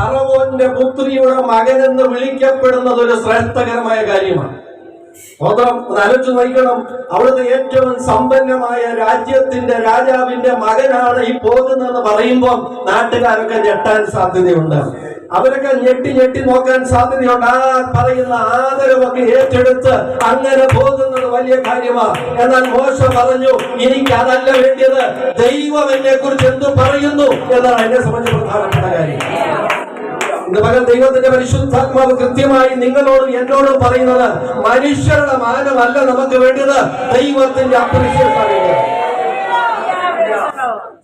ഫറവോന്റെ പുത്രിയുടെ മകനെന്ന് വിളിക്കപ്പെടുന്നത് ഒരു ശ്രേഷ്ഠകരമായ കാര്യമാണ്. സ്വതന്ത്രം ആലോചിച്ച് നോക്കണം. അവിടുത്തെ ഏറ്റവും സമ്പന്നമായ രാജ്യത്തിന്റെ രാജാവിന്റെ മകനാണ് ഈ പോകുന്നതെന്ന് പറയുമ്പോൾ നാട്ടുകാരൊക്കെ ഞെട്ടാൻ സാധ്യതയുണ്ട്. അവരൊക്കെ ഞെട്ടി ഞെട്ടി നോക്കാൻ സാധ്യതയുണ്ട്. ആ പറയുന്ന ആദരവൊക്കെ ഏറ്റെടുത്ത് അങ്ങനെ പോകുന്നത് വലിയ കാര്യമാണ്. എന്നാൽ മോശ പറഞ്ഞു, എനിക്ക് അതല്ല വേണ്ടിയത്, ദൈവം എന്നെ കുറിച്ച് എന്തു പറയുന്നു എന്നാണ് എന്നെ സംബന്ധിച്ച് പ്രധാനപ്പെട്ട കാര്യം. ഇന്ന് പകൽ ദൈവത്തിന്റെ പരിശുദ്ധാത്മാവ് കൃത്യമായി നിങ്ങളോടും എന്നോടും പറയുന്നത്, മനുഷ്യരുടെ മാനമല്ല നമുക്ക് വേണ്ടത്, ദൈവത്തിന്റെ appreciation.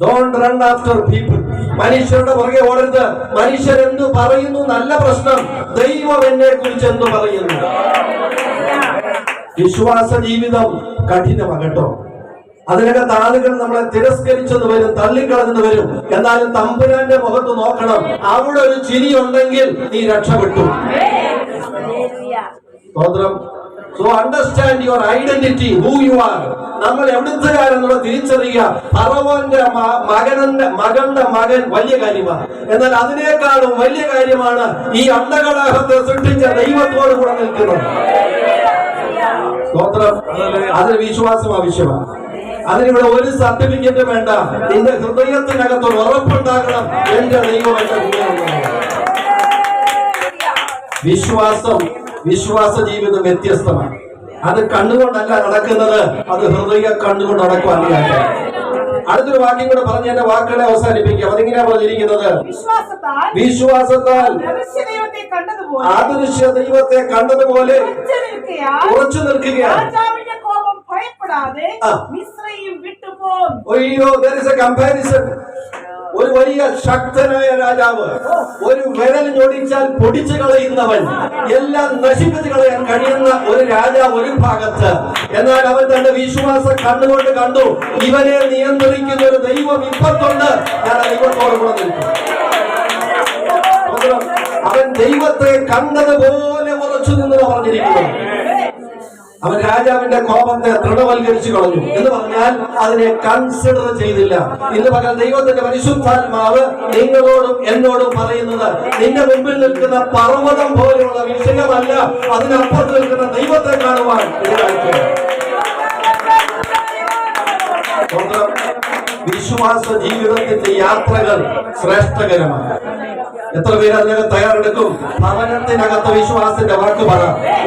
Don't run after people. മനുഷ്യരുടെ പുറകെ ഓടരുത്. മനുഷ്യരെന്തു പറയുന്നു നല്ല പ്രശ്നം, ദൈവം എന്നെ കുറിച്ച് എന്തു പറയുന്നു. വിശ്വാസ ജീവിതം കഠിനമാകട്ടോ. അതിനകത്ത് ആളുകൾ നമ്മളെ തിരസ്കരിച്ചെന്ന് വരും, തള്ളിക്കളഞ്ഞെന്ന് വരും. എന്നാലും തമ്പുരാന്റെ മുഖത്ത് നോക്കണം, അവിടെ ഒരു ചിരി ഉണ്ടെങ്കിൽ നീ രക്ഷപ്പെട്ടു. സ്തോത്രം. So understand your identity, who you are. നമ്മൾ എവിടുത്തുകാരെന്നുള്ള തിരിച്ചറിയുക. ഫറവോന്റെ മകളുടെ മകൻ വലിയ കാര്യമാണ്. എന്നാൽ അതിനേക്കാളും വലിയ കാര്യമാണ് ഈ അണ്ടകടാഹത്തെ സൃഷ്ടിച്ച ദൈവത്തോട് കൂടെ നിൽക്കുന്നത്. സ്തോത്രം. അതിന് വിശ്വാസം ആവശ്യമാണ്. അതിനിവിടെ ഒരു സർട്ടിഫിക്കറ്റ് വേണ്ട. നിന്റെ ഹൃദയത്തിനകത്ത് ഒരു ഉറപ്പുണ്ടാകണം, എന്റെ ദൈവം എന്റെ കൂടെയുണ്ട്. വിശ്വാസ ജീവിതം വ്യത്യസ്തമാണ്. അത് കണ്ണുകൊണ്ടല്ല നടക്കുന്നത്, അത് ഹൃദയ കണ്ണുകൊണ്ട് നടക്കുവാൻ. അടുത്തൊരു വാക്യം കൂടെ പറഞ്ഞ് എന്റെ വാക്കുകളെ അവസാനിപ്പിക്കാം. അതിങ്ങനെയാ പറഞ്ഞിരിക്കുന്നത്, വിശ്വാസത്താൽ അദൃശ്യ ദൈവത്തെ കണ്ടതുപോലെ ഉറച്ചു നിൽക്കുകയാണ്. ഒരു വലിയ ശക്തനായ രാജാവ്, ഒരു വിരൽ ഞൊടിച്ചാൽ പൊടിച്ചു കളയുന്നവൻ, എല്ലാം നശിപ്പിച്ചു കളയാൻ കഴിയുന്ന ഒരു രാജാവ് ഒരു ഭാഗത്ത്. എന്നാൽ അവൻ തന്റെ വിശ്വാസ കണ്ണുകൊണ്ട് കണ്ടു, ഇവനെ നിയന്ത്രിക്കുന്ന ഒരു ദൈവം ഇപ്പത്തുണ്ട്, ഞാൻ ദൈവത്തോട് കൂടെ നിൽക്കും. അവൻ ദൈവത്തെ കണ്ടതുപോലെ ഉറച്ചു നിന്ന് പറഞ്ഞിരിക്കുന്നു. അവൻ രാജാവിന്റെ കോപത്തെ തൃണവൽക്കരിച്ചു കളഞ്ഞു എന്ന് പറഞ്ഞാൽ അതിനെ കൺസിഡർ ചെയ്തില്ല. ഇന്ന് പകൽ ദൈവത്തിന്റെ പരിശുദ്ധാത്മാവ് നിങ്ങളോടും എന്നോടും പറയുന്നത്, നിന്റെ മുമ്പിൽ നിൽക്കുന്ന പർവ്വതം പോലെയുള്ള വിഷയമല്ല, അതിനപ്പുറത്ത് നിൽക്കുന്ന ദൈവത്തെ കാണുവാൻ വിശ്വാസ ജീവിതത്തിന്റെ യാത്രകൾ ശ്രേഷ്ഠകരമാണ്. എത്ര പേര് അതിനകത്ത് തയ്യാറെടുക്കും? ഭവനത്തിനകത്ത് വിശ്വാസത്തിന്റെ വാക്ക് പറ.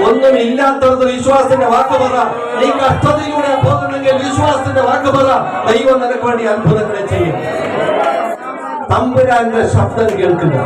ഒന്നും ഇല്ലാത്തടത്ത് വിശ്വാസത്തിന്റെ വാക്ക് പറ. നീ കഷ്ടതയിലൂടെ പോകുന്നെങ്കിൽ വിശ്വാസത്തിന്റെ വാക്ക് പറ. ദൈവം നിനക്ക് വേണ്ടി അത്ഭുതങ്ങളെ ചെയ്യും. തമ്പുരാന്റെ ശബ്ദം കേൾക്കുക.